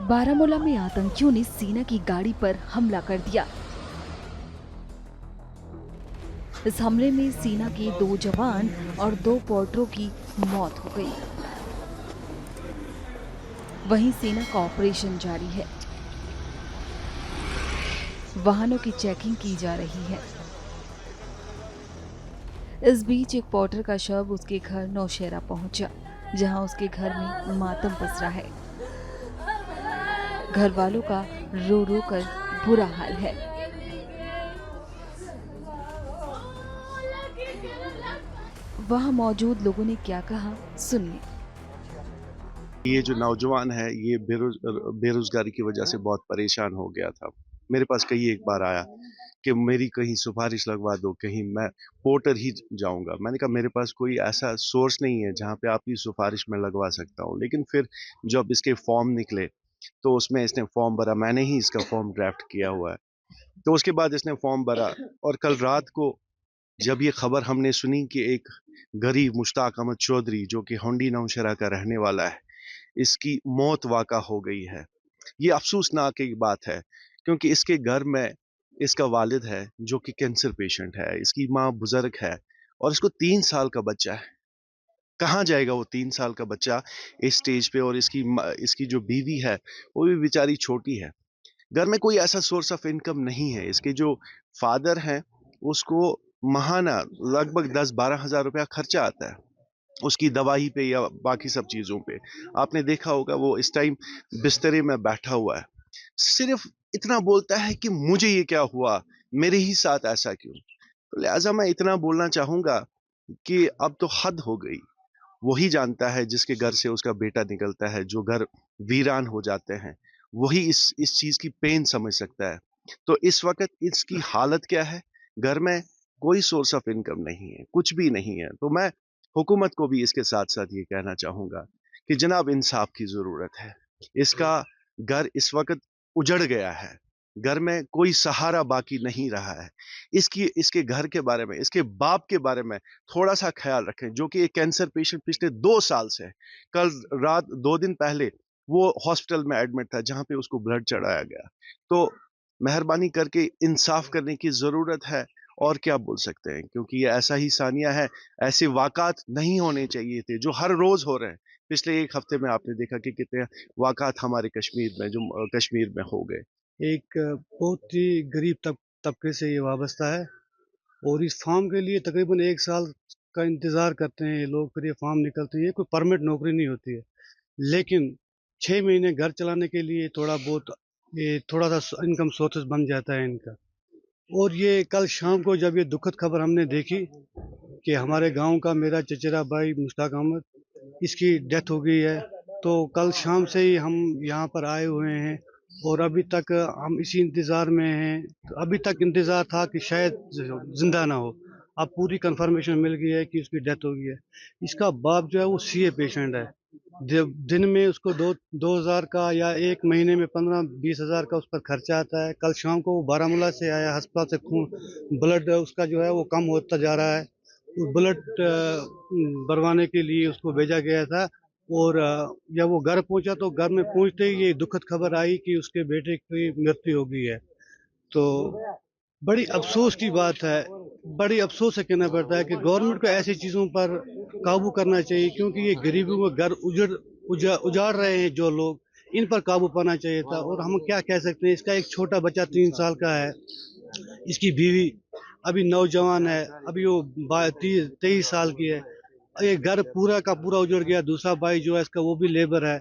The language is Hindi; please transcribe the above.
बारामूला में आतंकियों ने सेना की गाड़ी पर हमला कर दिया। इस हमले में सेना के 2 जवान और 2 पोर्टरों की मौत हो गई। वहीं सेना का ऑपरेशन जारी है। वाहनों की चेकिंग की जा रही है। इस बीच एक पोर्टर का शव उसके घर नौशेरा पहुंचा, जहां उसके घर में मातम पसरा है। घर वालों का रो रो कर बुरा हाल है। वहां मौजूद लोगों ने क्या कहा, सुनिए। ये जो नौजवान है ये बेरोजगारी की वजह से बहुत परेशान हो गया था। मेरे पास कई एक बार आया कि मेरी कहीं सिफारिश लगवा दो, कहीं मैं पोर्टर ही जाऊंगा। मैंने कहा मेरे पास कोई ऐसा सोर्स नहीं है जहां पे आपकी सिफारिश में लगवा सकता हूं। लेकिन फिर जब इसके फॉर्म निकले तो उसमें इसने फॉर्म भरा, मैंने ही इसका फॉर्म ड्राफ्ट किया हुआ है। तो उसके बाद इसने फॉर्म भरा और कल रात को जब ये खबर हमने सुनी कि एक गरीब मुश्ताक अहमद चौधरी जो कि होंडी नौशहरा का रहने वाला है, इसकी मौत वाक़ा हो गई है। ये अफ़सोसनाक एक बात है क्योंकि इसके घर में इसका वालिद है जो कि कैंसर पेशेंट है, इसकी माँ बुज़ुर्ग है और इसको 3 साल का बच्चा है। कहाँ जाएगा वो 3 साल का बच्चा इस स्टेज पे, और इसकी जो बीवी है, वो भी बेचारी छोटी है। घर में कोई ऐसा सोर्स ऑफ इनकम नहीं है। इसके जो फादर हैं, उसको माहाना लगभग 10-12 हज़ार रुपया खर्चा आता है। उसकी दवाई पे या बाकी सब चीज़ों पे। आपने देखा होगा वो इस टाइम बिस्तरे में बैठा हुआ है। सिर्फ़ इतना बोलता है कि मुझे ये क्या हुआ? मेरे ही साथ ऐसा क्यों? तो लिहाज़ा मैं इतना बोलना चाहूँगा कि अब तो हद हो गई। वही जानता है जिसके घर से उसका बेटा निकलता है, जो घर वीरान हो जाते हैं, वही इस चीज़ की पेन समझ सकता है। तो इस वक़्त इसकी हालत क्या है? घर में कोई सोर्स ऑफ इनकम नहीं है, कुछ भी नहीं है। तो मैं हुकूमत को भी इसके साथ-साथ ये कहना चाहूँगा कि जनाब इंसाफ की ज़रूरत है। इसका घर इस वक़्त उजड़ गया है। घर में कोई सहारा बाकी नहीं रहा है। इसके घर के बारे में, इसके बाप के बारे में थोड़ा-सा ख़्याल रखें, जो कि एक कैंसर पेशेंट पिछले 2 साल से है। कल रात 2 दिन पहले वो हॉस्पिटल में एडमिट था, जहाँ पे उसको ब्लड चढ़ाया गया। तो मेहरबानी करके इंसाफ करने की ज़रूरत है, और क्या बोल सकते हैं, क्योंकि ये ऐसा ही सानिया है। ऐसे वाक़ात नहीं होने चाहिए थे, जो हर रोज़ हो रहे हैं। पिछले 1 हफ़्ते में आपने देखा कि कितने वाक़ात हमारे कश्मीर में कश्मीर में हो गए। एक बहुत ही गरीब तबके से ये वाबस्ता है और इस फार्म के लिए तकरीबन 1 साल का इंतज़ार करते हैं ये लोग, फिर ये फार्म निकलती है। ये कोई परमानेंट नौकरी नहीं होती है, लेकिन 6 महीने घर चलाने के लिए थोड़ा बहुत ये थोड़ा-सा इनकम सोर्सेज़ बन जाता है इनका। और ये कल शाम को जब ये दुखद खबर हमने देखी कि हमारे गाँव का मेरा चचेरा भाई मुश्ताक अहमद, इसकी डेथ हो गई है, तो कल शाम से ही हम यहाँ पर आए हुए हैं और अभी तक हम इसी इंतज़ार में हैं। तो अभी तक इंतज़ार था कि शायद ज़िंदा ना हो। अब पूरी कन्फर्मेशन मिल गई है कि उसकी डेथ हो गई है। इसका बाप जो है वो सीए पेशेंट है। दिन में उसको 2,000 का या 1 महीने में 15-20 हज़ार का उस पर खर्चा आता है। कल शाम को वो बारामूला से आया, अस्पताल से खून ब्लड उसका जो है वो कम होता जा रहा है। उस ब्लड भरवाने के लिए उसको भेजा गया था और जब वो घर पहुंचा तो घर में पहुंचते ही ये दुखद खबर आई कि उसके बेटे की मृत्यु हो गई है। तो बड़ी अफ़सोस की बात है, बड़ी अफ़सोस से कहना पड़ता है कि गवर्नमेंट को ऐसी चीज़ों पर काबू करना चाहिए, क्योंकि ये गरीबों के घर उजाड़ रहे हैं जो लोग, इन पर काबू पाना चाहिए था। और हम क्या कह सकते हैं, इसका एक छोटा बच्चा 3 साल का है, इसकी बीवी अभी नौजवान है, अभी वो 23 साल की है। ये घर पूरा का पूरा उजड़ गया। दूसरा भाई जो है इसका वो भी लेबर है।